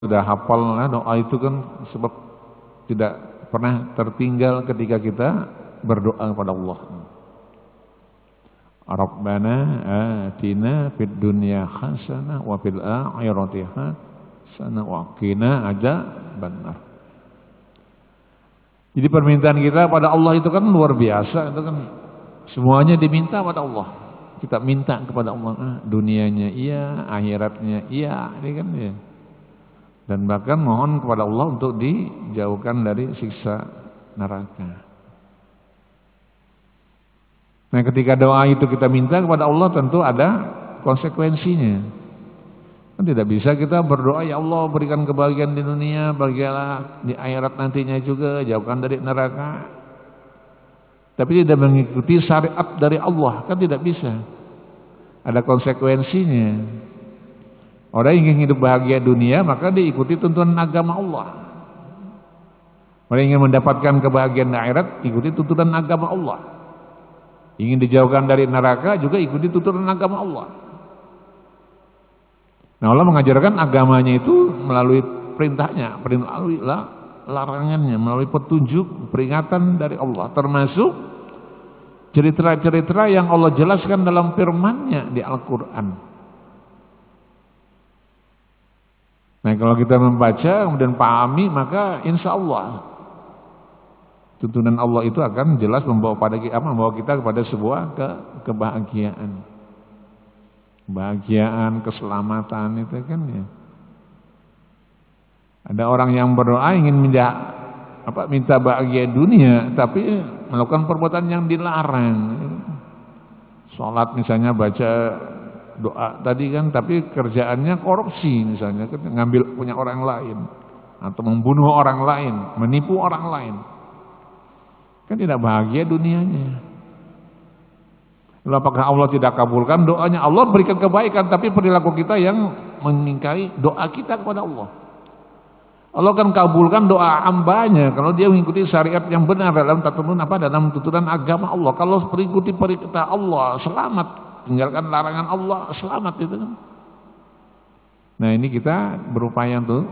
sudah hafal doa itu kan sebab tidak pernah tertinggal ketika kita berdoa kepada Allah. Rabbana atina fid dunya hasanah wa fil akhirati hasanah wa qina adzabannar. Jadi permintaan kita pada Allah itu kan luar biasa, itu kan semuanya diminta pada Allah. Kita minta kepada Allah, dunianya iya, akhiratnya iya, ini kan ya. Dan bahkan mohon kepada Allah untuk dijauhkan dari siksa neraka. Nah, ketika doa itu kita minta kepada Allah tentu ada konsekuensinya. Kan tidak bisa kita berdoa, ya Allah berikan kebahagiaan di dunia, bahagialah di akhirat nantinya juga, jauhkan dari neraka. Tapi tidak mengikuti syariat dari Allah, kan tidak bisa. Ada konsekuensinya. Orang yang ingin hidup bahagia dunia, maka diikuti tuntunan agama Allah. Orang yang ingin mendapatkan kebahagiaan di akhirat, ikuti tuntunan agama Allah. Ingin dijauhkan dari neraka juga ikuti tuntunan agama Allah. Nah, Allah mengajarkan agamanya itu melalui perintahnya, melalui larangannya, melalui petunjuk, peringatan dari Allah. Termasuk cerita-cerita yang Allah jelaskan dalam firman-Nya di Al-Quran. Nah, kalau kita membaca kemudian pahami, maka insya Allah tuntunan Allah itu akan jelas membawa kita kepada sebuah kebahagiaan. Kebahagiaan, keselamatan itu kan ya. Ada orang yang berdoa ingin minta bahagia dunia, tapi melakukan perbuatan yang dilarang. Salat misalnya baca doa tadi kan, tapi kerjaannya korupsi misalnya, ngambil punya orang lain atau membunuh orang lain, menipu orang lain. Kan tidak bahagia dunianya. Lalu apakah Allah tidak kabulkan doanya? Allah berikan kebaikan, tapi perilaku kita yang mengingkari doa kita kepada Allah. Allah akan kabulkan doa hambanya kalau dia mengikuti syariat yang benar dalam dalam tuntunan agama Allah. Kalau mengikuti perintah Allah, selamat. Tinggalkan larangan Allah, selamat itu kan. Nah, ini kita berupaya untuk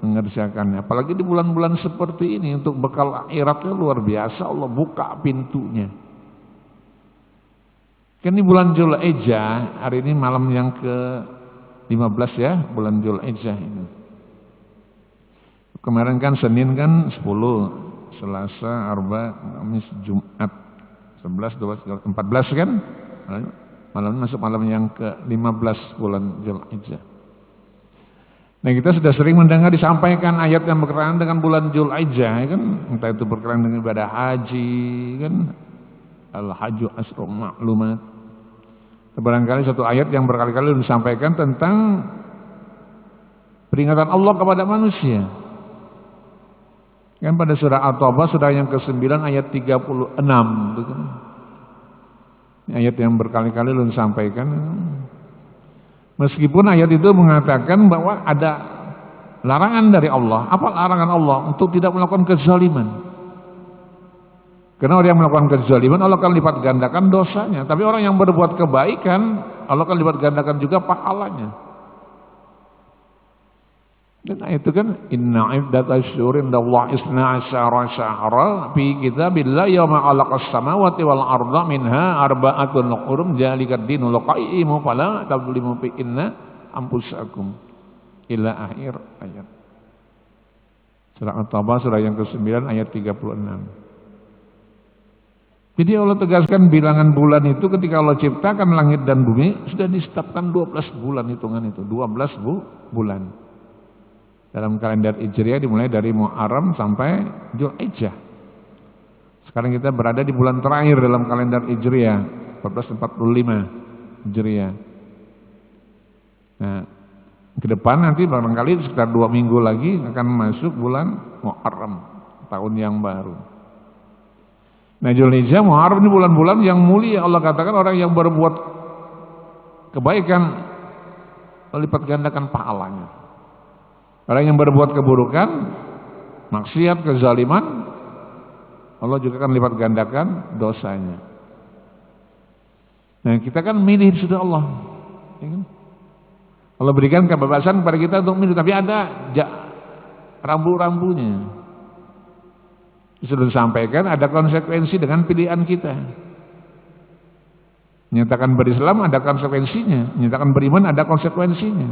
mengerjakannya. Apalagi di bulan-bulan seperti ini, untuk bekal akhiratnya luar biasa Allah buka pintunya. Kan ini bulan Dzulhijjah, hari ini malam yang ke-15 ya, bulan Dzulhijjah ini. Kemarin kan Senin kan 10, Selasa, Arba, Kamis, Jumat 11, 12, 14 kan? Malam masuk malam yang ke-15 bulan Dzulhijjah. Nah, kita sudah sering mendengar disampaikan ayat yang berkenaan dengan bulan Dzulhijjah kan, entah itu berkenaan dengan ibadah haji kan, al-hajju asyrum ma'lumat. Barangkali satu ayat yang berkali-kali disampaikan tentang peringatan Allah kepada manusia. Kan pada surah At-Taubah surah yang ke-9 ayat 36 itu kan. Ini ayat yang berkali-kali disampaikan. Meskipun ayat itu mengatakan bahwa ada larangan dari Allah. Apa larangan Allah? Untuk tidak melakukan kezaliman. Karena orang yang melakukan kezaliman Allah akan lipat gandakan dosanya. Tapi orang yang berbuat kebaikan Allah akan lipat gandakan juga pahalanya. Dan itu kan inna iddatash syuhuri indallahi isna asyara syahra fi kitabillah yauma khalaqas samawati wal arda minha arba'atun hurum zalikad dinul qayyim fala tadlimu fi inna anfusakum ila akhir ayat. Surah At-Taubah surah yang ke-9 ayat 36. Jadi Allah tegaskan bilangan bulan itu ketika Allah ciptakan langit dan bumi sudah ditetapkan 12 bulan hitungan itu, 12 bulan. Dalam kalender Hijriah dimulai dari Muharram sampai Dzulhijjah. Sekarang kita berada di bulan terakhir dalam kalender Hijriah 1445 Hijriah. Nah, ke depan nanti barangkali sekitar 2 minggu lagi akan masuk bulan Muharram, tahun yang baru. Nah, Dzulhijjah, Muharram ini bulan-bulan yang mulia. Allah katakan orang yang berbuat kebaikan lipat gandakan pahalanya. Orang yang berbuat keburukan, maksiat, kezaliman, Allah juga akan lipat gandakan dosanya. Nah, kita kan milih sudah Allah, ya kan? Allah berikan kebebasan kepada kita untuk milih, tapi ada rambu-rambunya. Sudah disampaikan ada konsekuensi dengan pilihan kita. Menyatakan berislam ada konsekuensinya, menyatakan beriman ada konsekuensinya.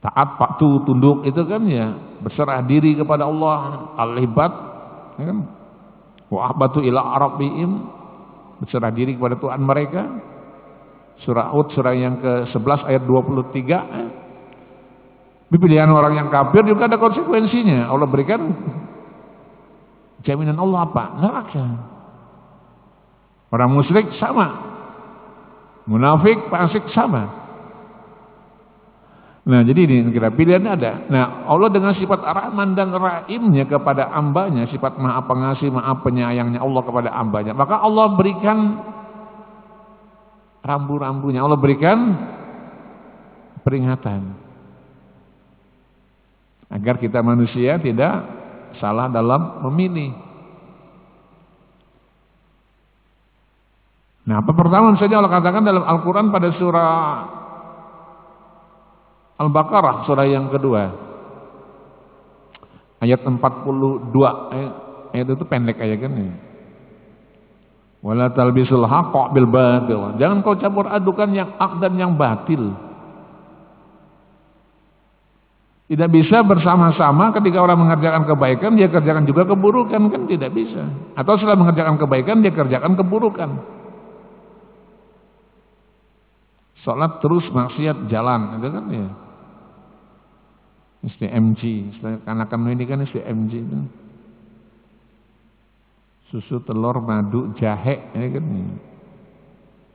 Taat, patuh, tunduk itu kan ya berserah diri kepada Allah, al-ibat, ya kan? Wa ahbatu ila rabbihim, berserah diri kepada Tuhan mereka. Surah Hud surah yang ke-11 ayat 23. Pilihan orang yang kafir juga ada konsekuensinya. Allah berikan jaminan Allah apa? Neraka. Orang musyrik sama, munafik, fasik sama. Nah, jadi ini kira pilihan ada. Nah, Allah dengan sifat Rahman dan Rahimnya kepada hambanya, sifat Maha Pengasih, Maha Penyayangnya Allah kepada hambanya, maka Allah berikan rambu-rambunya, Allah berikan peringatan agar kita manusia tidak salah dalam memilih. Nah, apa pertama saja Allah katakan dalam Al-Quran pada surah Al-Baqarah, surah yang kedua, ayat 42, ayat itu pendek aja kan ya. Wala talbisul haqqa bil batil. Jangan kau campur adukan yang hak dan yang batil. Tidak bisa bersama-sama ketika orang mengerjakan kebaikan dia kerjakan juga keburukan, kan tidak bisa. Atau setelah mengerjakan kebaikan dia kerjakan keburukan. Salat terus maksiat jalan, itu kan ya. STMG, kanakan ini kan STMG itu. Susu, telur, madu, jahe, ya kan.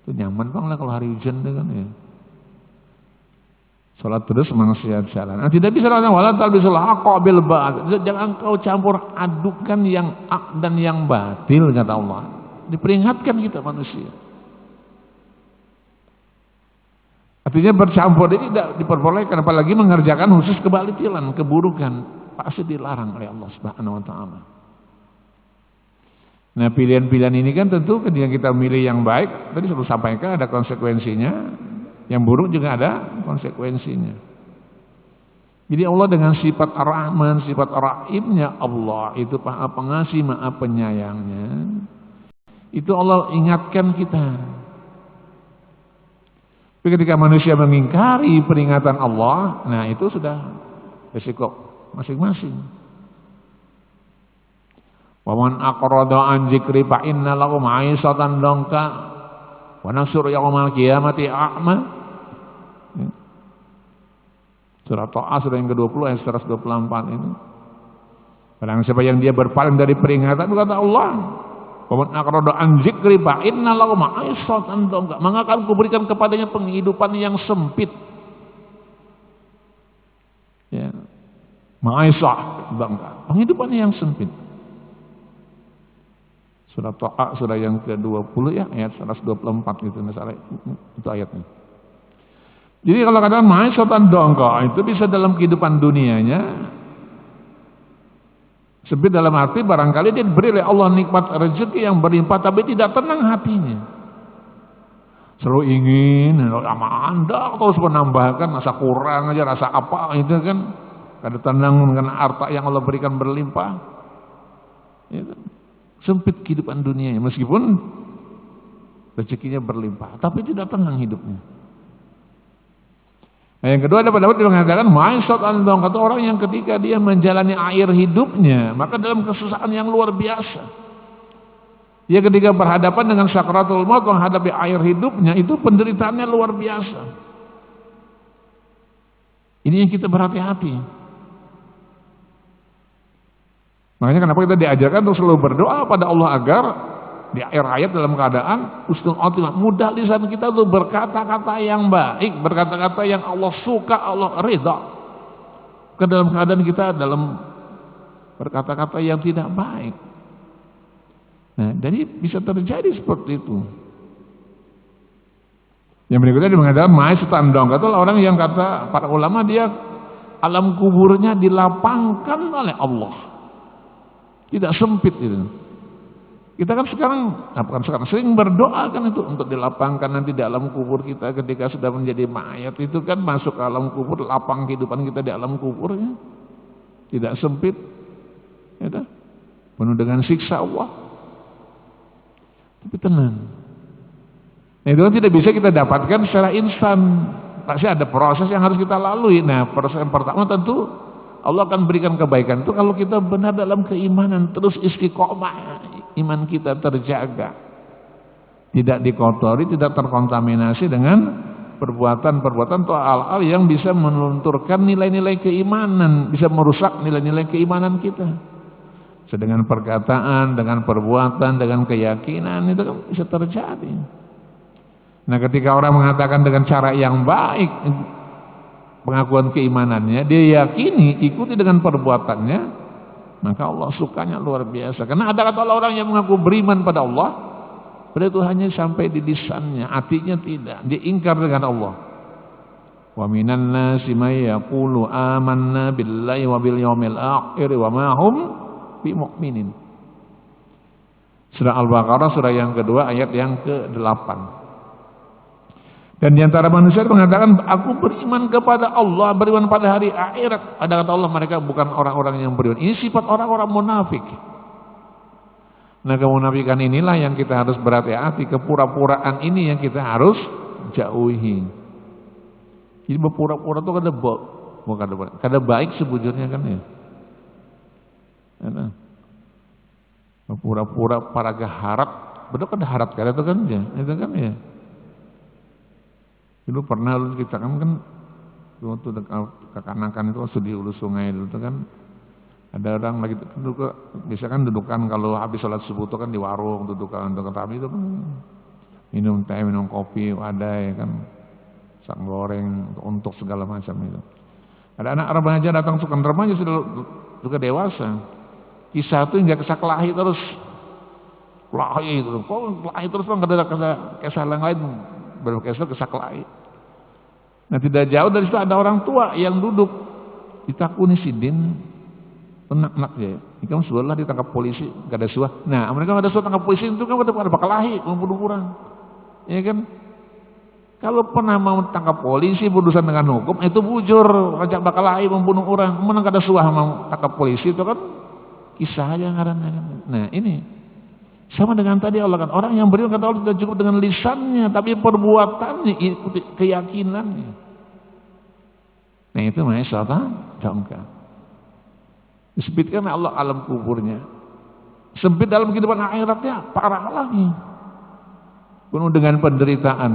Itu nyaman banget lah kalau hari hujan itu kan ya. Salat terus maksiat jalan. Nah, tidak bisa orang wala talbisul haqqa bil batil. Jangan kau campur adukan yang hak dan yang batil, kata Allah. Diperingatkan kita manusia. Artinya bercampur ini tidak diperbolehkan, apalagi mengerjakan khusus kebatilan, keburukan, pasti dilarang oleh Allah Subhanahu wa taala. Nah, pilihan-pilihan ini kan tentu ketika kita milih yang baik, tadi sudah sampaikan ada konsekuensinya, yang buruk juga ada konsekuensinya. Jadi Allah dengan sifat Ar-Rahman, sifat Ar-Rahimnya Allah itu Maha Pengasih, Maha Penyayangnya. Itu Allah ingatkan kita. Tapi ketika manusia mengingkari peringatan Allah, nah itu sudah resiko masing-masing. Wa man aqrada an dzikri fa inna lahu ma'isatan dongka wa nasur yaumal qiyamati a'ma. Surah Taha surah yang ke-20 ayat 124 itu. Barang siapa yang dia berpaling dari peringatan, kata Allah, "Wa man aqrada an dzikri fa inna lahu ma'isatan dongka." Maka akan kuberikan kepadanya penghidupan yang sempit. Ya. Ma'isah dongka. Penghidupan yang sempit. Surah Taha surah yang ke-20 ya ayat 124 gitu masalah itu ayatnya. Jadi kalau katakan ma'isatan dongka itu bisa dalam kehidupan dunianya sempit dalam arti barangkali dia diberi oleh Allah nikmat rezeki yang berlimpah tapi tidak tenang hatinya. Selalu ingin sama Anda terus menambahkan rasa kurang aja, rasa apa itu kan. Kada tenang dengan harta yang Allah berikan berlimpah. Itu sempit kehidupan dunianya meskipun rezekinya berlimpah tapi tidak tenang hidupnya. Nah, yang kedua ada pendapat yang mengatakan ma'isatan dongka, kata orang yang ketika dia menjalani air hidupnya maka dalam kesusahan yang luar biasa. Dia ketika berhadapan dengan sakaratul maut menghadapi air hidupnya itu penderitaannya luar biasa. Ini yang kita berhati-hati. Makanya kenapa kita diajarkan untuk selalu berdoa pada Allah agar di akhir hayat dalam keadaan husnul khotimah, mudah lisan kita untuk berkata-kata yang baik, berkata-kata yang Allah suka, Allah ridha. Ke dalam keadaan kita dalam berkata-kata yang tidak baik. Nah, jadi bisa terjadi seperti itu. Yang berikutnya dia mengatakan ma'isatan dongka, itu orang yang kata para ulama dia alam kuburnya dilapangkan oleh Allah. Tidak sempit itu. Kita kan sekarang sering berdoa kan itu untuk dilapangkan nanti di alam kubur kita ketika sudah menjadi mayat itu kan masuk ke alam kubur, lapang kehidupan kita di alam kubur ya. Tidak sempit. Ya, penuh dengan siksa Allah. Tapi tenang. Nah, itu kan tidak bisa kita dapatkan secara instan. Pasti ada proses yang harus kita lalui. Nah, proses yang pertama tentu Allah akan berikan kebaikan itu kalau kita benar dalam keimanan, terus istiqomah, iman kita terjaga, tidak dikotori, tidak terkontaminasi dengan perbuatan-perbuatan atau hal-hal yang bisa melunturkan nilai-nilai keimanan, bisa merusak nilai-nilai keimanan kita. Dengan perkataan, dengan perbuatan, dengan keyakinan itu kan bisa terjadi. Nah, ketika orang mengatakan dengan cara yang baik pengakuan keimanannya, dia yakini, ikuti dengan perbuatannya, maka Allah sukanya luar biasa. Karena ada kata orang yang mengaku beriman pada Allah, pada itu hanya sampai di lisannya, hatinya tidak, dia ingkar dengan Allah. Wa minan nasi may yaqulu amanna billahi wa bil yaumil akhir wa ma hum bimu'minin. Surah Al-Baqarah surah yang kedua ayat yang ke-8. Dan diantara manusia mengatakan aku beriman kepada Allah, beriman pada hari akhirat. Ada kata Allah mereka bukan orang-orang yang beriman. Ini sifat orang-orang munafik. Nah, kemunafikan inilah yang kita harus berhati-hati. Kepura-puraan ini yang kita harus jauhi. Jadi berpura-pura itu kada baik sebujurnya kan ya. Berpura-pura para keharap, betul kan harap kada itu kan ya, itu kan ya. Dulu pernah kita kan waktu kekanakan itu waktu di hulu sungai dulu itu kan ada orang lagi duduk, biasa kan dudukan kalau habis sholat subuh itu kan di warung dudukan tapi itu kan minum teh, minum kopi, ada ya kan sang goreng untuk segala macam itu. Ada anak remaja datang suka remaja sudah dewasa. Kisah itu hingga kesak kelahi terus, kelahi terus, kelahi terus kan ada kisah yang lain berkisah kesak kelahi. Nah, tidak jauh dari situ ada orang tua yang duduk ditakuni sidin enak-enak ya. Ikam sudah ditangkap polisi, gak ada suah. Nah, mereka ada suah tangkap polisi itu kan ada bakal lahi, membunuh orang. Ya kan? Kalau pernah mau tangkap polisi berurusan dengan hukum itu bujur, ngajak bakal lahi membunuh orang. Mana ada suah mau tangkap polisi itu kan kisah aja ngaran. Nah, ini sama dengan tadi Allah kan orang yang beriman kata Allah tidak cukup dengan lisannya tapi perbuatannya ikuti keyakinannya. Nah, itu namanya syaitan jangka. Disebutkan Allah alam kuburnya. Sempit dalam kehidupan akhiratnya parah lagi. Penuh dengan penderitaan.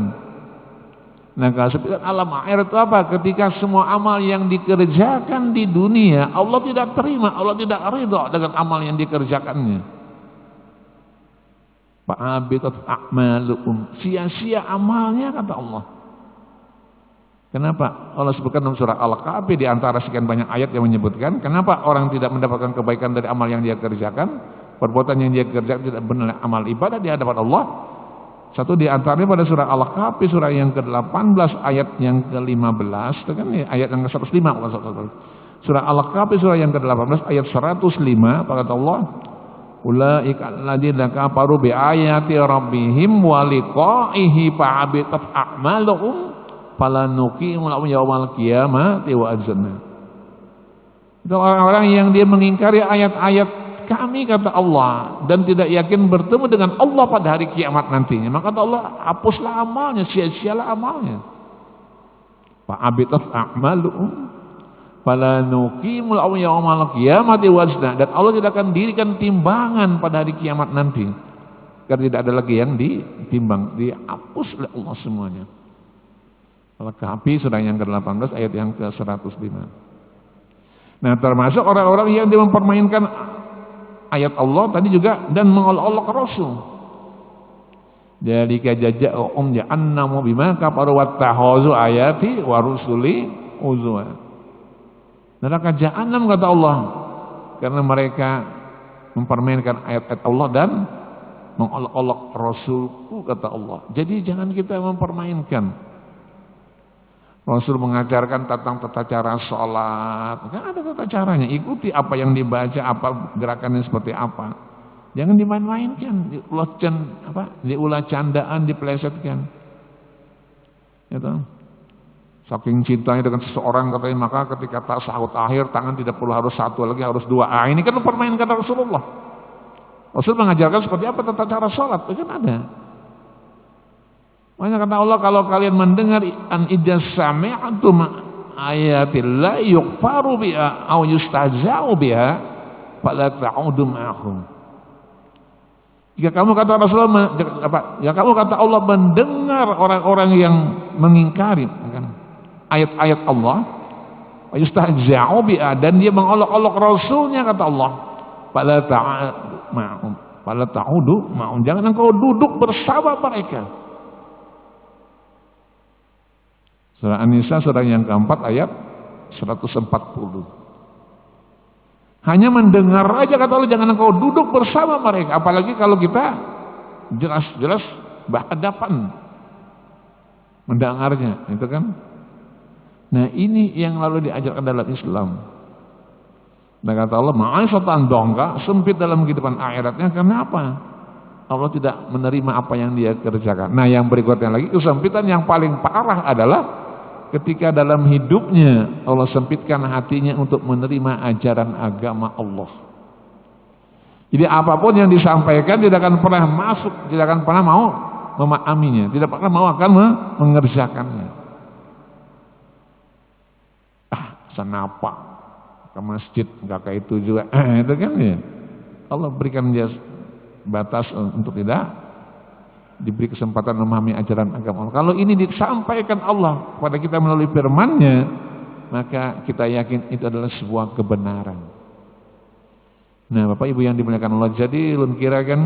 Nah, kalau sempit alam akhirat itu apa? Ketika semua amal yang dikerjakan di dunia Allah tidak terima, Allah tidak ridha dengan amal yang dikerjakannya. Fa'abitat a'malukum, sia-sia amalnya kata Allah. Kenapa? Allah sebutkan dalam surah Al-Kahfi di antara sekian banyak ayat yang menyebutkan kenapa orang tidak mendapatkan kebaikan dari amal yang dia kerjakan, perbuatan yang dia kerjakan tidak benar amal ibadah di hadapan Allah. Satu di antaranya pada surah Al-Kahfi surah yang ke-18 ayat yang ke-15 itu kan ya, ayat yang ke-105 bukan 105. Surah Al-Kahfi surah yang ke-18 ayat 105 kata Allah ulaika alladziina kafaru bi ayati rabbihim wa liqa'ihi fa'abitat a'maluhum fala nuqimu lahum yaumal qiyamati wazna. Itu orang-orang yang dia mengingkari ayat-ayat kami kata Allah dan tidak yakin bertemu dengan Allah pada hari kiamat nantinya. Maka kata Allah hapuslah amalnya, sia-sialah amalnya. Fa'abitat a'maluhum fala nuqimu lahum yaumal qiyamati wazna, dan Allah tidak akan dirikan timbangan pada hari kiamat nanti. Karena tidak ada lagi yang ditimbang, dihapus oleh Allah semuanya. Al-Kahfi surah yang ke-18 ayat yang ke-105. Nah, termasuk orang-orang yang dia mempermainkan ayat Allah tadi juga dan mengolok-olok Rasul. Jadi kajaja'um ja'annamu bima kafaru wattahazu ayati wa rusuli uzwa. Neraka jahanam kata Allah karena mereka mempermainkan ayat-ayat Allah dan mengolok-olok Rasulku kata Allah. Jadi jangan kita mempermainkan. Rasul mengajarkan tentang tata cara sholat, kan ada tata caranya. Ikuti apa yang dibaca, apa gerakannya seperti apa. Jangan dimain-mainkan, diulah candaan, dipelesetkan. Gitu. Saking cintanya dengan seseorang katanya, maka ketika tasahud akhir tangan tidak perlu harus satu lagi, harus dua. Ini kan mempermainkan Rasulullah. Rasul mengajarkan seperti apa tata cara sholat, itu kan ada. Makanya kata Allah, kalau kalian mendengar an idza sami'tum ayatillah yughfaru biha aw yustahza'u biha fala ta'udu ma'ahum. Jika kamu kata Rasulullah, jika kamu kata Allah mendengar orang-orang yang mengingkari ayat-ayat Allah, yustahza'u biha, dan dia mengolok-olok Rasulnya, kata Allah, fala ta'udu ma'hum, jangan engkau duduk bersama mereka. Surah An-Nisa surah yang keempat ayat 140. Hanya mendengar aja kata Allah, jangan engkau duduk bersama mereka. Apalagi kalau kita jelas-jelas berhadapan mendengarnya, itu kan. Nah, ini yang lalu diajarkan dalam Islam. Nah, kata Allah, ma'asyatan dongka, sempit dalam kehidupan akhiratnya. Kenapa? Allah tidak menerima apa yang dia kerjakan. Nah, yang berikutnya lagi, kesempitan yang paling parah adalah ketika dalam hidupnya Allah sempitkan hatinya untuk menerima ajaran agama Allah. Jadi apapun yang disampaikan tidak akan pernah masuk, tidak akan pernah mau memahaminya, tidak pernah mau akan mengerjakannya. Senapa ke masjid enggak kayak itu juga, itu kan ya. Allah berikan dia batas untuk tidak diberi kesempatan memahami ajaran agama Allah. Kalau ini disampaikan Allah kepada kita melalui firman-Nya, maka kita yakin itu adalah sebuah kebenaran. Nah, Bapak Ibu yang dimuliakan Allah, jadi ulun kira kan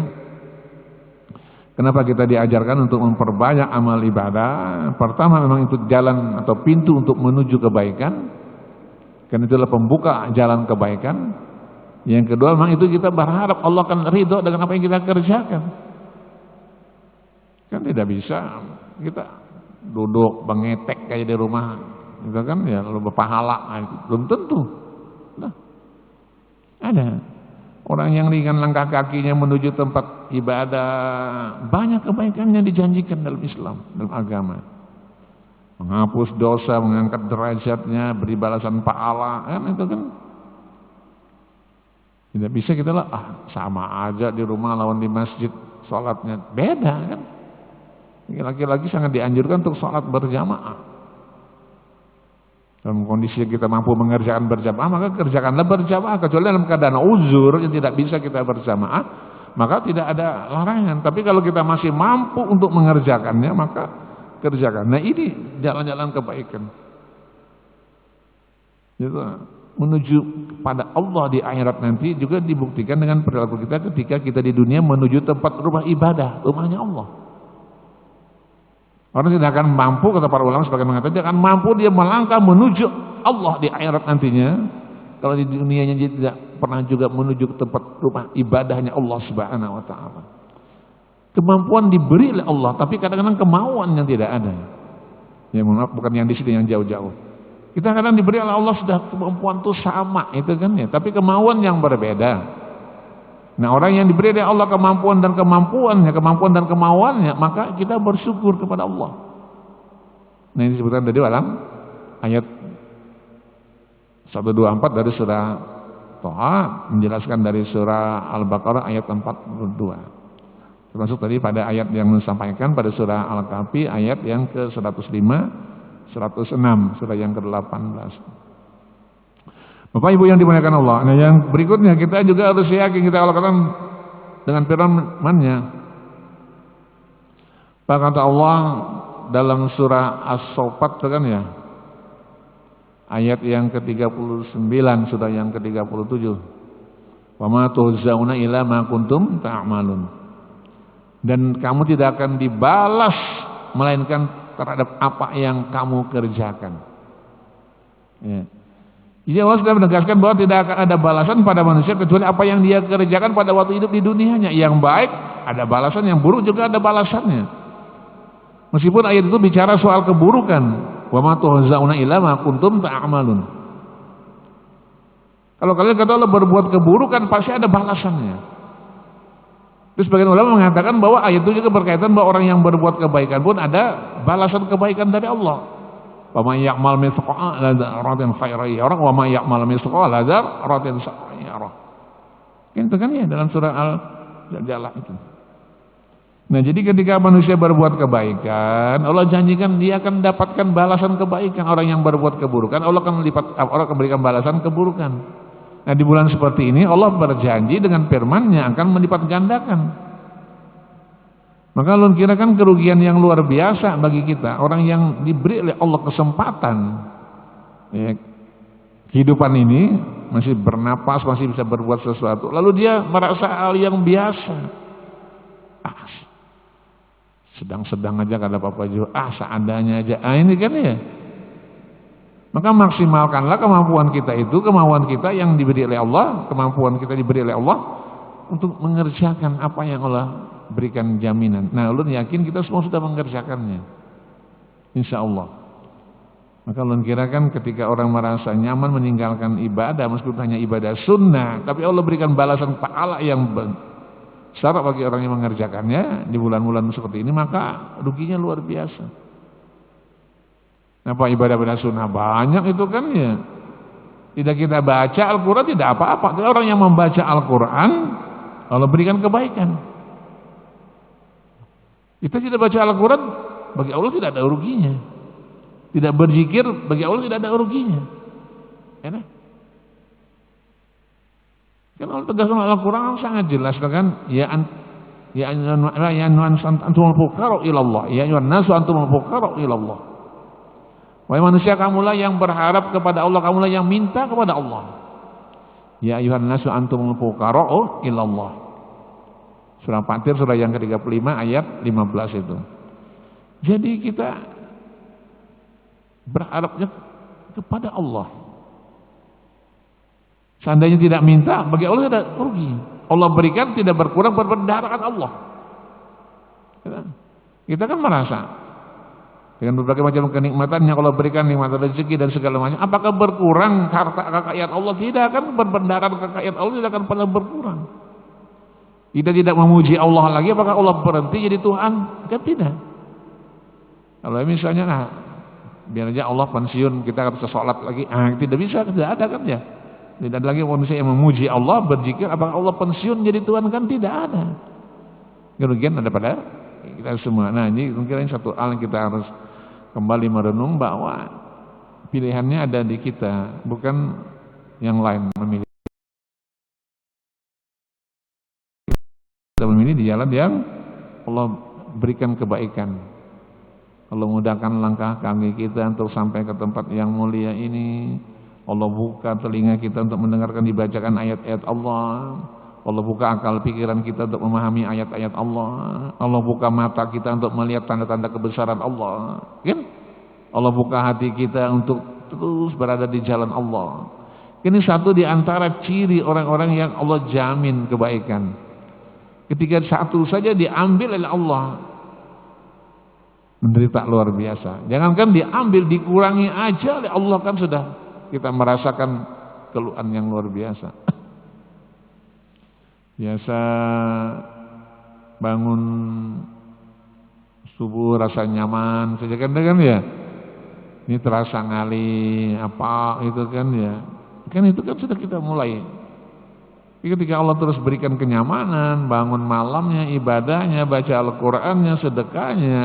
kenapa kita diajarkan untuk memperbanyak amal ibadah? Pertama, memang itu jalan atau pintu untuk menuju kebaikan, karena itulah pembuka jalan kebaikan. Yang kedua, memang itu kita berharap Allah akan ridho dengan apa yang kita kerjakan. Kan tidak bisa kita duduk bengetek kayak di rumah, gitu kan ya, lalu berpahala, belum tentu. Nah, ada orang yang ringan langkah kakinya menuju tempat ibadah, banyak kebaikannya dijanjikan dalam Islam, dalam agama. Menghapus dosa, mengangkat derajatnya, beri balasan pahala, kan itu kan. Tidak bisa kita sama aja di rumah lawan di masjid, sholatnya beda kan. Laki-laki sangat dianjurkan untuk sholat berjamaah. Dalam kondisi kita mampu mengerjakan berjamaah, maka kerjakanlah berjamaah. Kecuali dalam keadaan uzur yang tidak bisa kita berjamaah, maka tidak ada larangan. Tapi kalau kita masih mampu untuk mengerjakannya, maka kerjakan. Nah, ini jalan-jalan kebaikan. Gitu. Menuju pada Allah di akhirat nanti juga dibuktikan dengan perilaku kita ketika kita di dunia menuju tempat rumah ibadah, rumahnya Allah. Orang tidak akan mampu, kata para ulama sebagai mengatakan, tidak akan mampu dia melangkah menuju Allah di akhirat nantinya kalau di dunianya dia tidak pernah juga menuju ke tempat rumah ibadahnya Allah Subhanahu wa taala. Kemampuan diberi oleh Allah, tapi kadang-kadang kemauan yang tidak ada. Ya, maaf, bukan yang di sini, yang jauh-jauh. Kita kadang diberi oleh Allah sudah kemampuan itu sama, itu kan ya, tapi kemauan yang berbeda. Nah, orang yang diberi oleh Allah kemampuan dan kemauannya, maka kita bersyukur kepada Allah. Nah, ini disebutkan tadi dalam ayat 124 dari surah Thaha, menjelaskan dari surah Al-Baqarah ayat 42. Termasuk tadi pada ayat yang disampaikan pada surah Al-Kahfi ayat yang ke-105, 106, surah yang ke-18. Bapak Ibu yang dimuliakan Allah. Nah, yang berikutnya kita juga harus yakin kita kalau katakan dengan firman-Nya. Pak kata Allah dalam surah As-Saffat kan ya. Ayat yang ke-39 surah yang ke-37. Wa ma tuhzauna illa ma kuntum ta'malun. Dan kamu tidak akan dibalas melainkan terhadap apa yang kamu kerjakan. Ya. Jadi Allah sudah menegaskan bahwa tidak akan ada balasan pada manusia kecuali apa yang dia kerjakan pada waktu hidup di dunianya. Yang baik ada balasan, yang buruk juga ada balasannya. Meskipun ayat itu bicara soal keburukan, wa ma tuhzauna illa ma kuntum ta'malun. Kalau kalian kata Allah berbuat keburukan pasti ada balasannya. Terus sebagian ulama mengatakan bahwa ayat itu juga berkaitan bahwa orang yang berbuat kebaikan pun ada balasan kebaikan dari Allah. Wa may ya'mal mithqala dzarratin khairan yarah wa may ya'mal mithqala dzarratin syarran yarah. Itu kan ya dalam surah Al-Jalal itu. Nah, jadi ketika manusia berbuat kebaikan, Allah janjikan dia akan mendapatkan balasan kebaikan. Orang yang berbuat keburukan, Allah akan berikan balasan keburukan. Nah, di bulan seperti ini Allah berjanji dengan firman-Nya akan melipat gandakan. Maka lu kira kan kerugian yang luar biasa bagi kita, orang yang diberi oleh Allah kesempatan ya, kehidupan ini masih bernapas, masih bisa berbuat sesuatu, lalu dia merasa hal yang biasa. Sedang-sedang aja kada apa-apa juga, seadanya aja. Ini kan ya. Maka maksimalkanlah kemampuan kita itu, kemauan kita yang diberi oleh Allah, kemampuan kita diberi oleh Allah untuk mengerjakan apa yang Allah berikan jaminan. Nah, ulun yakin kita semua sudah mengerjakannya, insya Allah. Maka ulun kirakan ketika orang merasa nyaman meninggalkan ibadah, meskipun hanya ibadah sunnah, tapi Allah berikan balasan pahala yang besar bagi orang yang mengerjakannya di bulan-bulan seperti ini, maka ruginya luar biasa. Apa ibadah-ibadah sunnah banyak itu kan ya. Tidak kita baca Al-Quran tidak apa-apa. Tapi orang yang membaca Al-Quran Allah berikan kebaikan. Kita tidak baca Al-Quran bagi Allah tidak ada ruginya. Tidak berzikir bagi Allah tidak ada ruginya. Enak. Kan Allah tegaskan Al-Quran sangat jelas kan. Ya antumul fuqara ilallah. Ya ayuhan nasu antumul fuqara ilallah. Wahai manusia, kamulah yang berharap kepada Allah, kamulah yang minta kepada Allah. Ya ayuhan nasu antumul fuqara'u ilallah. Surah Fatir surah yang ke-35 ayat 15 itu. Jadi kita berharapnya kepada Allah. Seandainya tidak minta, bagi Allah tidak rugi. Allah berikan tidak berkurang berbandingkan Allah. Kita kan merasa dengan berbagai macam kenikmatan yang Allah berikan, nikmat rezeki dan segala macam, apakah berkurang harta kekayaan Allah? Tidak akan berbandingkan kekayaan Allah, tidak akan pernah berkurang. Kita tidak memuji Allah lagi, apakah Allah berhenti jadi Tuhan? Kan tidak. Kalau misalnya biar aja Allah pensiun, kita harus sholat lagi, tidak bisa, tidak ada kan ya. Tidak ada lagi manusia yang memuji Allah, berzikir, apakah Allah pensiun jadi Tuhan? Kan tidak ada. Kerugian ada pada kita semua. Nah, ini mungkin satu hal yang kita harus kembali merenung bahwa pilihannya ada di kita, bukan yang lain memilih. Kita memilih di jalan yang Allah berikan kebaikan. Allah mudahkan langkah kaki kita untuk sampai ke tempat yang mulia ini. Allah buka telinga kita untuk mendengarkan dibacakan ayat-ayat Allah. Allah buka akal pikiran kita untuk memahami ayat-ayat Allah. Allah buka mata kita untuk melihat tanda-tanda kebesaran Allah. Kan? Allah buka hati kita untuk terus berada di jalan Allah. Ini satu di antara ciri orang-orang yang Allah jamin kebaikan. Ketika satu saja diambil oleh Allah, menderita luar biasa. Jangankan diambil, dikurangi aja oleh Allah kan sudah kita merasakan keluhan yang luar biasa. Biasa bangun subuh rasa nyaman saja kan ya. Ini terasa ngali apa itu kan ya. Kan itu kan sudah kita mulai. Ketika Allah terus berikan kenyamanan, bangun malamnya, ibadahnya, baca Al-Qur'annya, sedekahnya,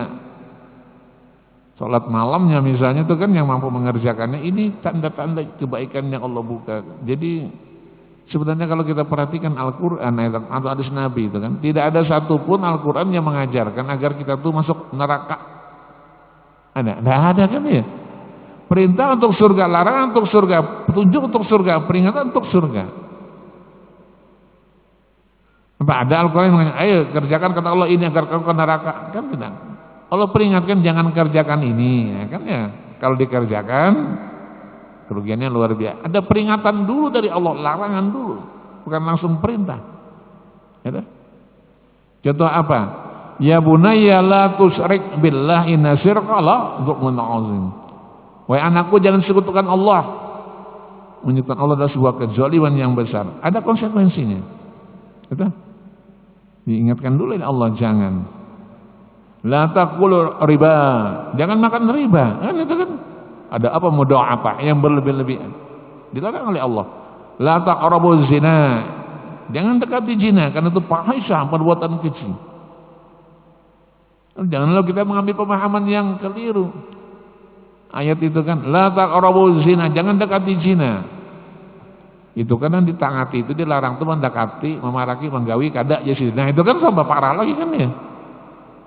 sholat malamnya misalnya itu kan yang mampu mengerjakannya, ini tanda-tanda kebaikan yang Allah buka. Jadi sebenarnya kalau kita perhatikan Al-Quran atau hadis Nabi itu kan, tidak ada satupun Al-Quran yang mengajarkan agar kita tuh masuk neraka. Tidak ada kan ya. Perintah untuk surga, larangan untuk surga, petunjuk untuk surga, peringatan untuk surga. Apa ada Al-Quran yang mengatakan, ayo kerjakan kata Allah ini agar kamu ke neraka? Kan tidak. Allah peringatkan jangan kerjakan ini, ya kan ya. Kalau dikerjakan kerugiannya luar biasa. Ada peringatan dulu dari Allah, larangan dulu, bukan langsung perintah. Ya, contoh apa? Ya bunayya la tusyrik billah inna syirka la dzulmun azim. Wahai anakku jangan sekutukan Allah. Menyekutukan Allah adalah sebuah kezaliman yang besar. Ada konsekuensinya. Gitu? Diingatkan dulu oleh Allah, jangan. La taqulu riba, jangan makan riba. Kan itu kan ada apa mudha'afah yang berlebih-lebihan. Dilarang oleh Allah. La taqrabuz zina, jangan dekati zina karena itu fahisyah, perbuatan keji. Janganlah kita mengambil pemahaman yang keliru. Ayat itu kan la taqrabuz zina, jangan dekati zina. Itu kan yang ditangati, itu dilarang tuh mendekati, memaraki, menggawi kada ya sih. Nah itu kan tambah parah lagi kan ya.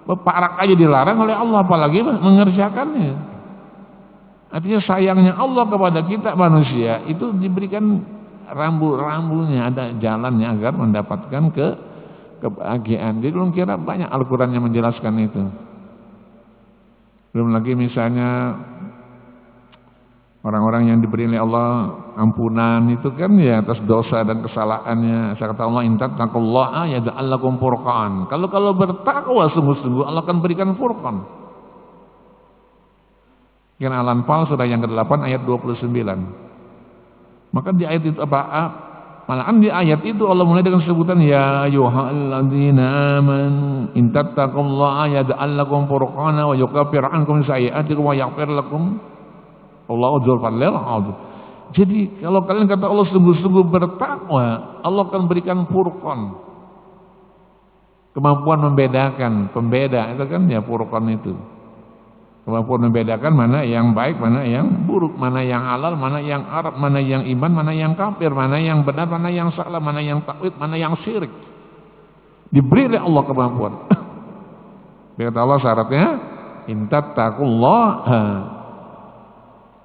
Parak aja dilarang oleh Allah, apalagi mengerjakannya. Artinya sayangnya Allah kepada kita manusia itu diberikan rambu-rambunya, ada jalannya agar mendapatkan kebahagiaan. Jadi belum kira banyak Al-Quran yang menjelaskan itu. Belum lagi misalnya orang-orang yang diberi oleh Allah ampunan itu kan ya atas dosa dan kesalahannya. Saya kata Allah, intattaqullaha yaj'al lakum furqan. Kalau bertakwa sungguh-sungguh Allah akan berikan furqan. Kan Al-Anfal surah yang ke-8 ayat 29. Maka di ayat itu malahan di ayat itu Allah mulai dengan sebutan ya ayyuhalladzina amanu intattaqullaha yaj'al lakum furqana wa yukaffir ankum sayyi'atikum wa yaghfir lakum Allahu dzul fadlil adzim. Jadi kalau kalian kata Allah sungguh-sungguh bertakwa, Allah akan berikan furqan. Kemampuan membedakan, pembeda itu kan ya furqan itu. Kemampuan membedakan mana yang baik, mana yang buruk, mana yang halal, mana yang haram, mana yang iman, mana yang kafir, mana yang benar, mana yang salah, mana yang takwid, mana yang syirik. Diberi oleh Allah kemampuan. Kata Allah syaratnya intattaqullaha.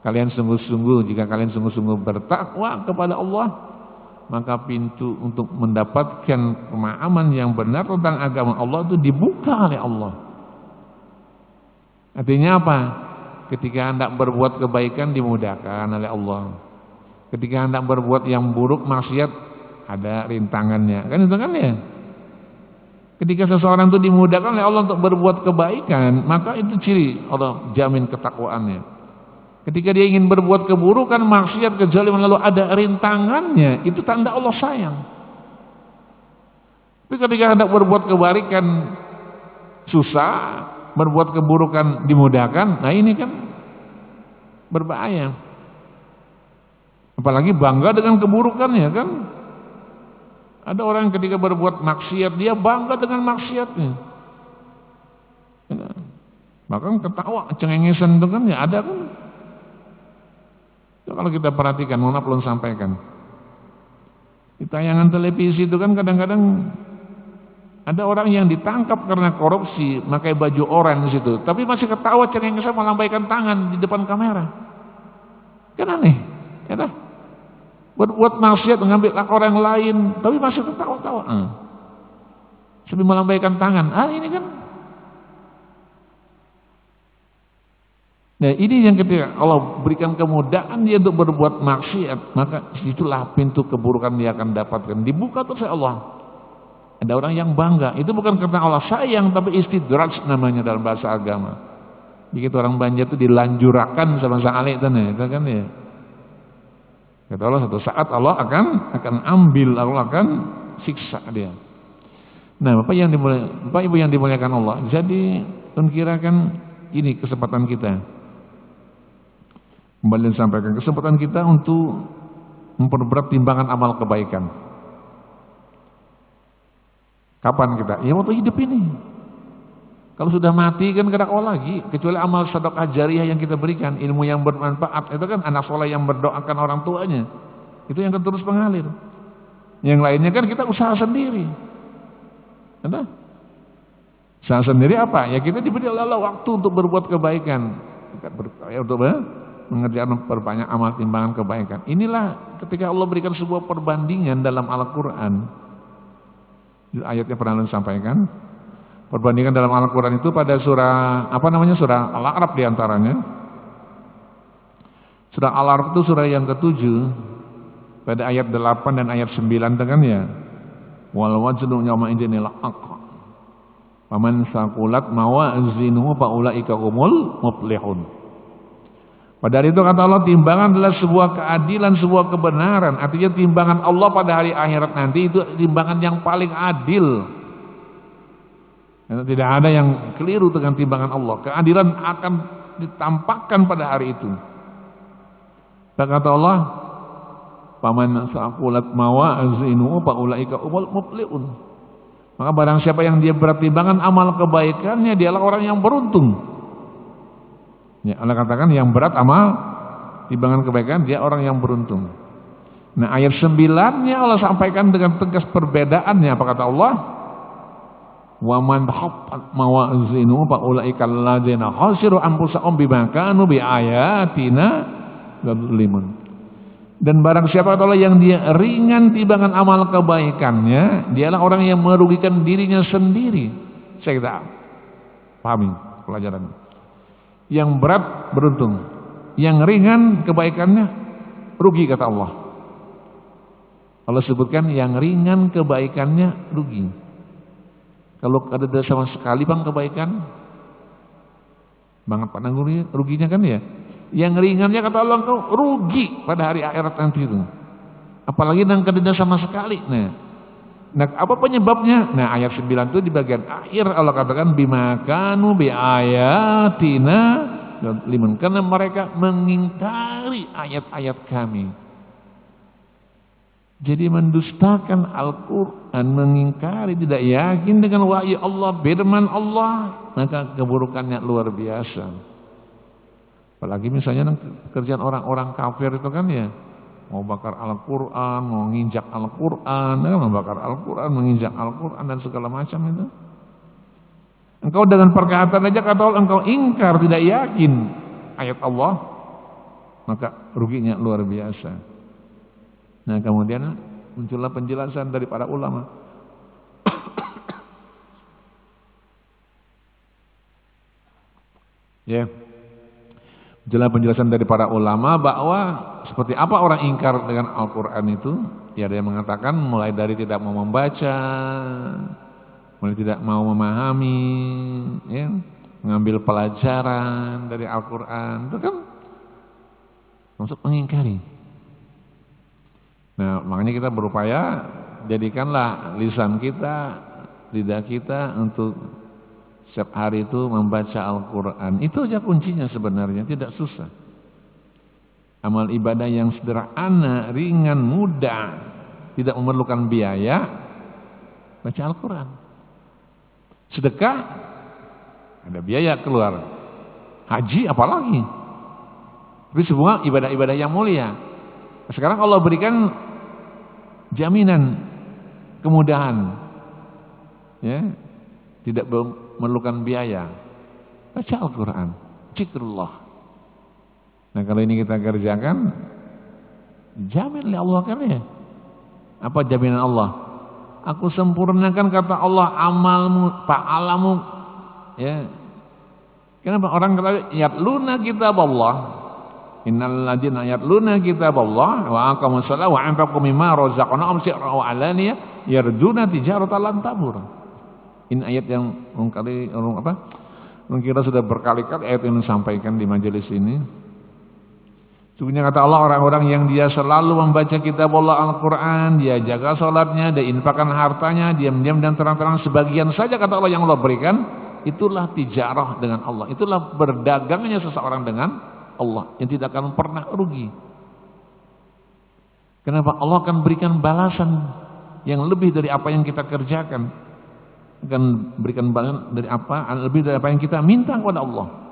Kalian sungguh-sungguh, jika kalian sungguh-sungguh bertakwa kepada Allah, maka pintu untuk mendapatkan pemahaman yang benar tentang agama Allah itu dibuka oleh Allah. Artinya apa? Ketika hendak berbuat kebaikan dimudahkan oleh Allah. Ketika hendak berbuat yang buruk, maksiat, ada rintangannya. Kan itu kan ya? Ketika seseorang itu dimudahkan oleh Allah untuk berbuat kebaikan, maka itu ciri Allah jamin ketakwaannya. Ketika dia ingin berbuat keburukan, maksiat, kezaliman, lalu ada rintangannya, itu tanda Allah sayang. Tapi ketika hendak berbuat kebaikan susah, berbuat keburukan dimudahkan, nah ini kan berbahaya. Apalagi bangga dengan keburukannya kan. Ada orang yang ketika berbuat maksiat, dia bangga dengan maksiatnya. Bahkan ketawa, cengengesan itu kan ya ada kan. Kalau kita perhatikan, mohon maaf belum sampaikan. Di tayangan televisi itu kan kadang-kadang ada orang yang ditangkap karena korupsi, pakai baju oranye situ, tapi masih ketawa cengengesan melambaikan tangan di depan kamera. Kan aneh, ya dah. Berbuat maksiat, mengambil hak orang lain, tapi masih ketawa-tawa. Sambil melambaikan tangan. Ini kan. Nah, ini yang ketika Allah berikan kemudahan dia untuk berbuat maksiat, maka itulah pintu keburukan dia akan dapatkan. Dibuka terus oleh Allah. Ada orang yang bangga, itu bukan karena Allah sayang, tapi istidraj namanya dalam bahasa agama. Begitu orang Banjar itu dilanjurakan sama sang alik itu kan ya. Kata Allah satu saat Allah akan ambil, Allah akan siksa dia. Nah, Bapak Ibu yang dimuliakan Allah, jadi kira-kira ini kesempatan kita. Kembali sampaikan kesempatan kita untuk memperberat timbangan amal kebaikan. Kapan kita? Ya waktu hidup ini. Kalau sudah mati kan kada kau lagi, kecuali amal sedekah jariyah yang kita berikan, ilmu yang bermanfaat, itu kan anak soleh yang berdoakan orang tuanya. Itu yang akan terus mengalir. Yang lainnya kan kita usaha sendiri. Ada? Usaha sendiri apa? Ya kita diberi oleh Allah waktu untuk berbuat kebaikan. Kita berupaya untuk mengerjakan perbanyak amal timbangan kebaikan. Inilah ketika Allah berikan sebuah perbandingan dalam Al-Quran. Ayatnya pernah disampaikan. Perbandingan dalam Al-Quran itu pada surah surah Al-A'raf diantaranya. Surah Al-A'raf itu surah yang ke-7 pada ayat 8 dan ayat 9 kan ya. Wal waznu yawma idzinil haqq. Faman saqulat mawazinuhu fa ulaika humul muflihun. Pada hari itu kata Allah, timbangan adalah sebuah keadilan, sebuah kebenaran. Artinya timbangan Allah pada hari akhirat nanti itu timbangan yang paling adil. Karena tidak ada yang keliru dengan timbangan Allah. Keadilan akan ditampakkan pada hari itu. Kata Allah, "Faman saqulat mawazinu fa ulaika humul muflihun." Maka barang siapa yang dia berat timbangan amal kebaikannya, dialah orang yang beruntung. Ya, Allah katakan yang berat amal timbangan kebaikan, dia orang yang beruntung. Nah, ayat 9-nya Allah sampaikan dengan tegas perbedaannya. Apa kata Allah? Wa man haqqat mawazinu fa ulaika alladzina khasiru anfusahum bima kanu bi ayatina yadzlimun. Dan barang siapa kata Allah yang dia ringan timbangan amal kebaikannya, dialah orang yang merugikan dirinya sendiri. Saya kita pahami pelajaran. Yang berat beruntung, yang ringan kebaikannya rugi kata Allah. Allah sebutkan yang ringan kebaikannya rugi. Kalau ada sama sekali bang kebaikan, banget Pak Nangguri ruginya kan ya. Yang ringannya kata Allah engkau rugi pada hari akhirat nanti itu. Apalagi yang tidak sama sekali. Nah, apa penyebabnya? Nah, ayat 9 itu di bagian akhir Allah katakan bima kanu bi ayatina liman, karena mereka mengingkari ayat-ayat kami. Jadi mendustakan Al-Quran, mengingkari, tidak yakin dengan wahyu Allah, firman Allah, maka keburukannya luar biasa. Apalagi misalnya pekerjaan orang-orang kafir itu kan ya, mau bakar Al-Quran, mau nginjak Al-Quran, membakar Al-Quran, menginjak Al-Quran dan segala macam itu. Engkau dengan perkataan aja kata Allah, engkau ingkar, tidak yakin ayat Allah, maka ruginya luar biasa. Nah, kemudian muncullah penjelasan dari para ulama. Ya. Jelas penjelasan dari para ulama bahwa seperti apa orang ingkar dengan Al-Quran itu. Ya, ada yang mengatakan mulai dari tidak mau membaca, mulai tidak mau memahami, ya, mengambil pelajaran dari Al-Quran, itu kan maksud mengingkari. Nah, makanya kita berupaya jadikanlah lisan kita, lidah kita untuk setiap hari itu membaca Al-Quran. Itu aja kuncinya sebenarnya, tidak susah. Amal ibadah yang sederhana, ringan, mudah, tidak memerlukan biaya, baca Al-Quran. Sedekah, ada biaya keluar. Haji apalagi. Tapi semua ibadah-ibadah yang mulia. Sekarang Allah berikan jaminan kemudahan, ya, tidak memerlukan biaya. Baca Al-Quran, zikrullah. Nah, kalau ini kita kerjakan, jamin oleh Allah kan ya. Apa jaminan Allah? Aku sempurnakan kata Allah amalmu, paalamu, ya. Kenapa orang kata yatluna kitab Allah? Innal ladzina yatluna kitab Allah wa aqamus shalah wa anfaqu mimma razaqnahum sirran wa alaniyah yarjuna tijaratan lan tabur. Ini ayat yang mungkin sudah berkali-kali ayat ini disampaikan di majelis ini. Sungguhnya kata Allah, orang-orang yang dia selalu membaca kitab Allah Al-Quran, dia jaga sholatnya, dia infakkan hartanya, diam-diam dan terang-terang sebagian saja kata Allah yang Allah berikan, itulah tijarah dengan Allah, itulah berdagangnya seseorang dengan Allah yang tidak akan pernah rugi. Kenapa? Allah akan berikan balasan yang lebih dari apa yang kita kerjakan, akan berikan balasan dari apa, lebih dari apa yang kita minta kepada Allah.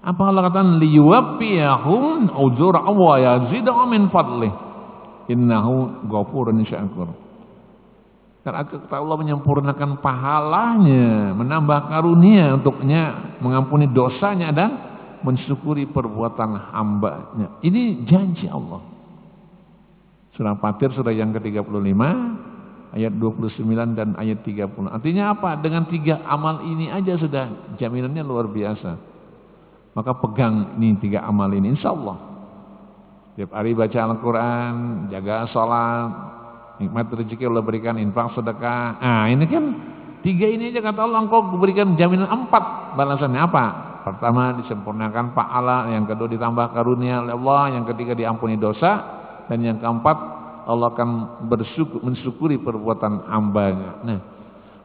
Apa Allah katakan liyuwaffiyahum ujurahum wa yazidahum min fadlih innahu ghafurun syakur. Karena Allah menyempurnakan pahalanya, menambah karunia untuknya, mengampuni dosanya dan mensyukuri perbuatan hambanya. Ini janji Allah. Surah Fatir surah yang ke-35 ayat 29 dan ayat 30. Artinya apa? Dengan 3 amal ini aja sudah jaminannya luar biasa. Maka pegang ini 3 amal ini, insya Allah. Tiap hari baca Al-Quran, jaga sholat, nikmat rezeki Allah berikan, infak, sedekah. Nah, ini kan 3 ini aja kata Allah, engkau berikan jaminan 4. Balasannya apa? Pertama disempurnakan pahala, yang kedua ditambah karunia oleh Allah, yang ketiga diampuni dosa, dan yang keempat Allah akan mensyukuri perbuatan hambanya. Nah,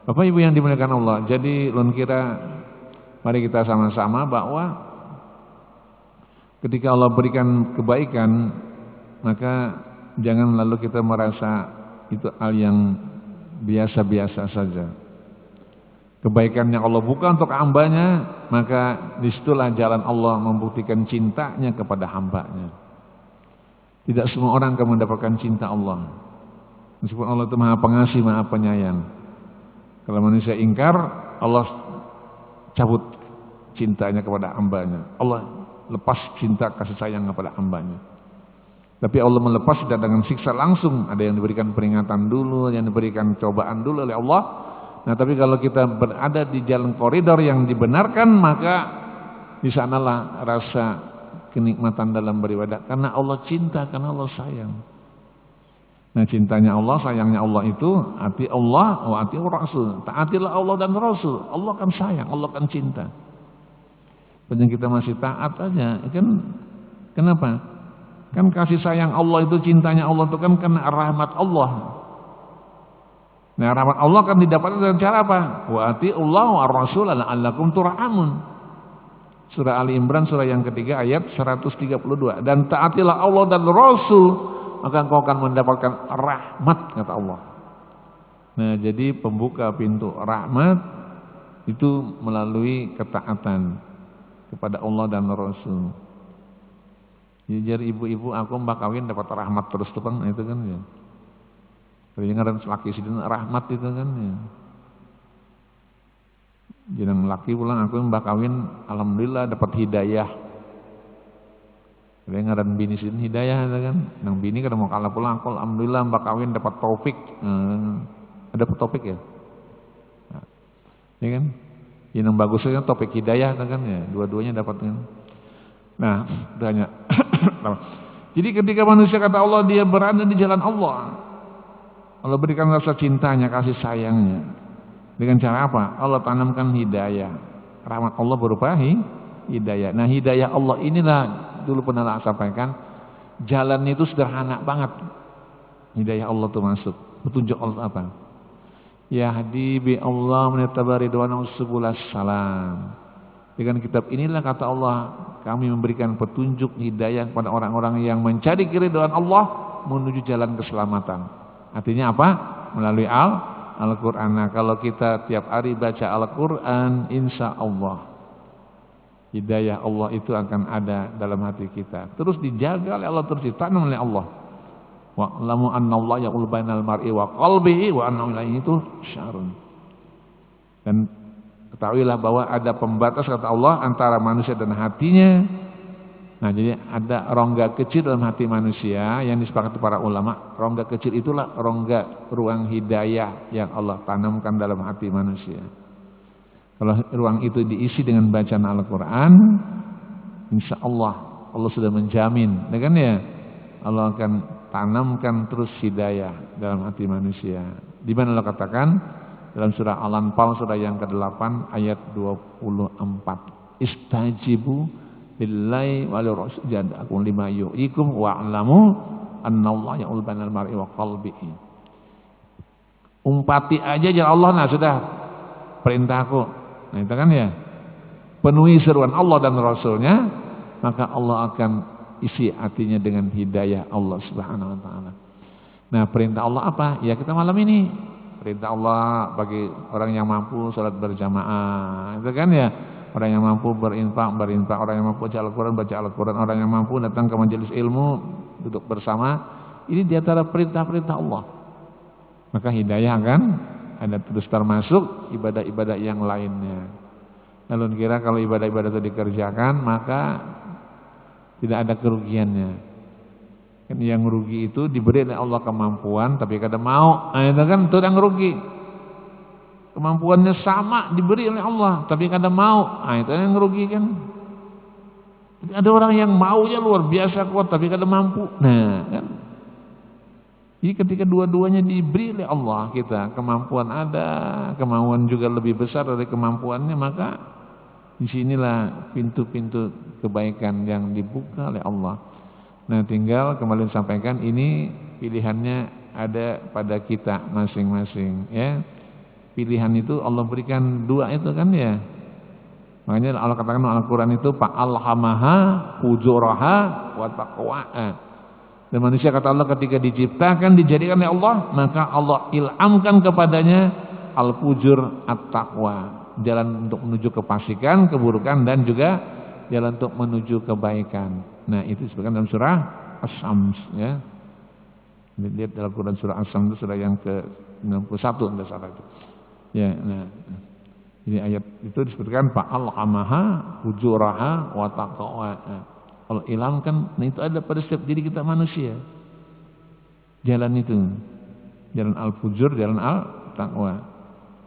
Bapak Ibu yang dimuliakan Allah, jadi lun kira mari kita sama-sama bahwa ketika Allah berikan kebaikan, maka jangan lalu kita merasa itu hal yang biasa-biasa saja. Kebaikan yang Allah buka untuk hambanya, maka disitulah jalan Allah membuktikan cintanya kepada hambanya. Tidak semua orang akan mendapatkan cinta Allah. Meskipun Allah itu maha pengasih, maha penyayang. Kalau manusia ingkar, Allah cabut cintanya kepada hambanya. Allah lepas cinta kasih sayang kepada hambanya. Tapi Allah melepas tidak dengan siksa langsung. Ada yang diberikan peringatan dulu, yang diberikan cobaan dulu oleh Allah. Nah, tapi kalau kita berada di jalan koridor yang dibenarkan, maka di sanalah rasa kenikmatan dalam beribadah. Karena Allah cinta, karena Allah sayang. Nah, cintanya Allah, sayangnya Allah itu hati Allah, hati Rasul. Taatilah Allah dan Rasul. Allah kan sayang, Allah kan cinta. Padahal kita masih taat aja, kan? Kenapa? Kan kasih sayang Allah itu, cintanya Allah itu kan karena rahmat Allah. Nah, rahmat Allah kan didapatkan dengan cara apa? Wa atiullah wa rasul la'allakum turhamun. Surah Ali Imran surah yang ketiga ayat 132. Dan taatilah Allah dan Rasul, maka engkau akan mendapatkan rahmat, kata Allah. Nah, jadi pembuka pintu rahmat itu melalui ketaatan kepada Allah dan Rasul. Jadi ibu-ibu aku mbak kawin dapat rahmat terus tuh kan, itu kan ya. Kedengaran laki sidin rahmat itu kan ya. Jenang laki pulang aku mbak kawin alhamdulillah dapat hidayah. Kedengaran bini sidin hidayah itu kan. Nang bini kada mau kalah pulang aku alhamdulillah mbak kawin dapat taufik. Ada taufik ya. Nah, ya kan? Yang bagusnya taufik hidayah kan ya. Dua-duanya dapat kan. Nah, banyak. Jadi ketika manusia kata Allah dia berada di jalan Allah, Allah berikan rasa cintanya, kasih sayangnya. Dengan cara apa? Allah tanamkan hidayah. Rahmat Allah berupa hidayah. Nah, hidayah Allah inilah dulu pernah sampaikan, jalan itu sederhana banget. Hidayah Allah itu masuk. Petunjuk Allah apa? Yahdi bi Allah menetabaridwana subulas salam. Dengan kitab inilah kata Allah, kami memberikan petunjuk hidayah kepada orang-orang yang mencari keridhaan Allah menuju jalan keselamatan. Artinya apa? Melalui Al-Quran. Nah, kalau kita tiap hari baca Al-Quran, insya Allah hidayah Allah itu akan ada dalam hati kita. Terus dijaga oleh Allah, terus ditanam oleh Allah. Wa'lamu annallaha yaqulu bainal mar'i wa qalbihi wa annahu ilaihi tusyarun. Dan ketahuilah bahwa ada pembatas kata Allah antara manusia dan hatinya. Nah, jadi ada rongga kecil dalam hati manusia yang disepakati para ulama. Rongga kecil itulah rongga ruang hidayah yang Allah tanamkan dalam hati manusia. Kalau ruang itu diisi dengan bacaan Al-Quran, insya Allah sudah menjamin, kan ya, Allah akan tanamkan terus hidayah dalam hati manusia. Di mana Allah katakan dalam surah Al-Anfal surah yang ke-8 ayat 24. Istajibu lillahi wa lirrasul jad'akum lima yu'ikum wa'lamu annallaha ya'ul bainal mar'i wa qalbihi. Umpati aja ya Allah, nah sudah perintahku. Nah, itu kan ya. Penuhi seruan Allah dan Rasulnya, maka Allah akan isi hatinya dengan hidayah Allah Subhanahu wa taala. Nah, perintah Allah apa? Ya kita malam ini. Perintah Allah bagi orang yang mampu salat berjamaah. Itu kan ya. Orang yang mampu berinfak, orang yang mampu baca Al-Quran, orang yang mampu datang ke majelis ilmu, duduk bersama. Ini di antara perintah-perintah Allah. Maka hidayah kan ada terus termasuk ibadah-ibadah yang lainnya. Lalu kira kalau ibadah-ibadah itu dikerjakan, maka tidak ada kerugiannya. Kan yang rugi itu diberi oleh Allah kemampuan, tapi kadang mau, nah itu kan itu yang rugi. Kemampuannya sama diberi oleh Allah, tapi kadang mau, nah itu yang rugi kan. Jadi ada orang yang maunya luar biasa kuat, tapi kadang mampu. Nah kan. Jadi ketika dua-duanya diberi oleh Allah, kita kemampuan ada, kemauan juga lebih besar dari kemampuannya, maka disinilah pintu-pintu kebaikan yang dibuka oleh Allah. Nah, tinggal kembali sampaikan ini pilihannya ada pada kita masing-masing, ya. pilihan itu Allah berikan dua itu kan ya. Makanya Allah katakan dalam Al-Quran itu fa'alhamaha fujuraha wa taqwaha. Dan manusia kata Allah ketika diciptakan dijadikan oleh Allah, maka Allah ilhamkan kepadanya al-fujur at-taqwa, jalan untuk menuju kefasikan, keburukan, dan juga jalan untuk menuju kebaikan. Nah, itu disebutkan dalam surah As-Sams ya. Lihat dalam Quran surah As-Sams itu surah yang ke-91 enggak salah itu. Ya, nah. Ini ayat itu disebutkan fa'alhamaha fujuraha wa taqwaha. Kalau ilhamkan, nah itu ada pada setiap diri kita manusia. Jalan itu. Jalan al-fujur, jalan al-taqwa.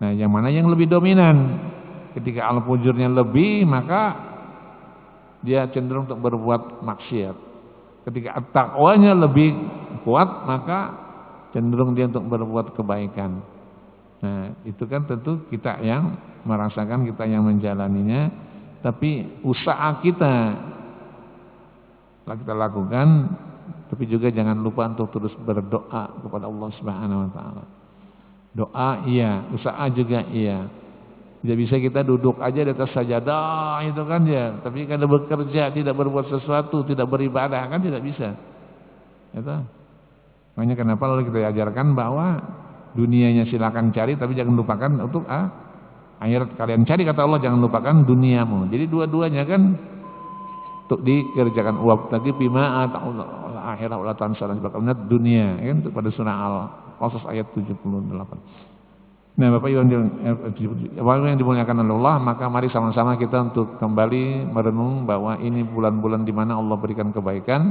Nah, yang mana yang lebih dominan? Ketika al-fujurnya lebih, maka dia cenderung untuk berbuat maksiat. Ketika at-taqwanya lebih kuat, maka cenderung dia untuk berbuat kebaikan. Nah, itu kan tentu kita yang merasakan, kita yang menjalaninya, tapi usaha kita telah kita lakukan, tapi juga jangan lupa untuk terus berdoa kepada Allah Subhanahu wa taala. Doa iya, usaha juga iya. Tidak bisa kita duduk aja di atas sajadah itu kan ya, tapi kalau bekerja tidak berbuat sesuatu, tidak beribadah kan tidak bisa. Itu. Makanya kenapa lalu kita ajarkan bahwa dunianya silakan cari, tapi jangan lupakan untuk akhirat kalian cari, kata Allah, jangan lupakan duniamu. Jadi dua-duanya kan untuk dikerjakan. Wabtaghi bima ata'al akhirah wala tansa sebagainya dunia kan, pada surah Al-Qasas ayat 78. Nah, Bapak Ibu yang dimuliakan oleh Allah, maka mari sama-sama kita untuk kembali merenung bahwa ini bulan-bulan di mana Allah berikan kebaikan.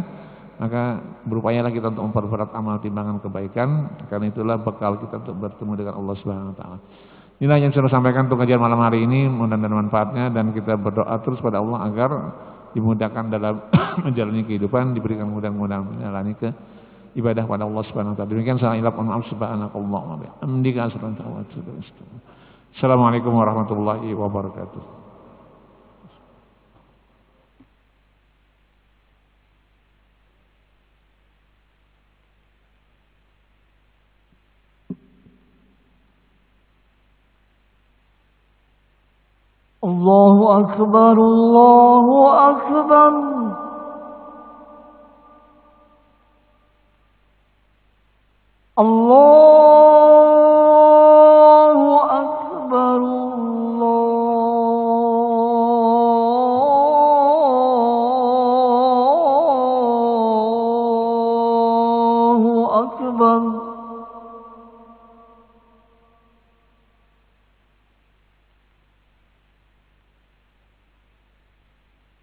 Maka berupayalah kita untuk memperberat amal timbangan kebaikan, karena itulah bekal kita untuk bertemu dengan Allah Subhanahu wa taala. Inilah yang saya sampaikan untuk kajian malam hari ini, mudah-mudahan manfaatnya, dan kita berdoa terus pada Allah agar dimudahkan dalam menjalani kehidupan, diberikan mudah-mudahan menjalani ke ibadah pada Allah Subhanahu wa taala. Demikian saya ilham maaf subhanakallahumma wa bihamdika asyhadu an la ilaha illa anta astaghfiruka wa atubu ilaik. Assalamualaikum warahmatullahi wabarakatuh. Allahu Akbar, Allahu Akbar. Allahu Akbar, Allahu Akbar.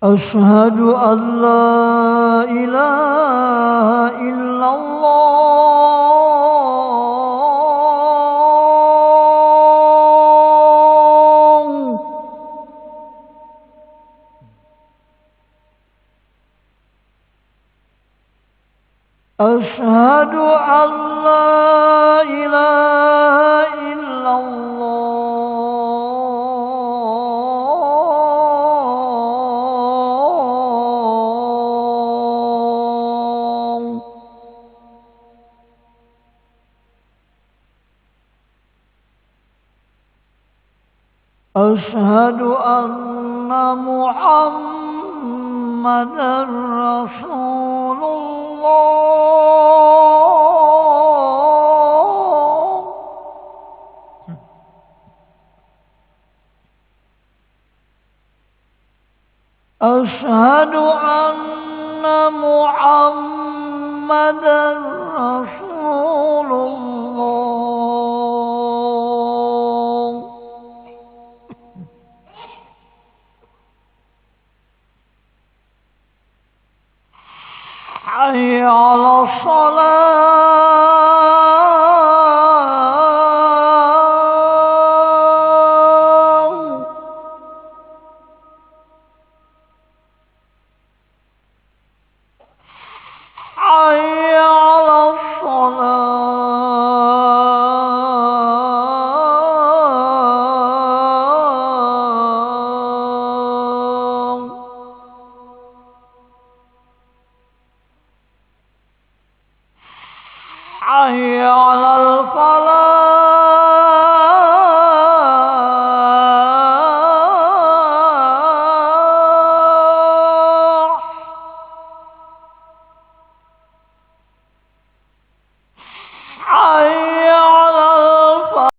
Asyhadu an la ilaha illallah. Asyhadu an la ilaha illallah. Asyhadu anna Muhammadar Rasulullah. Asyhadu anna Muhammadar Rasulullah. Hayya 'alas shalah. Hayya 'alas shalah. Hayya 'alal falah.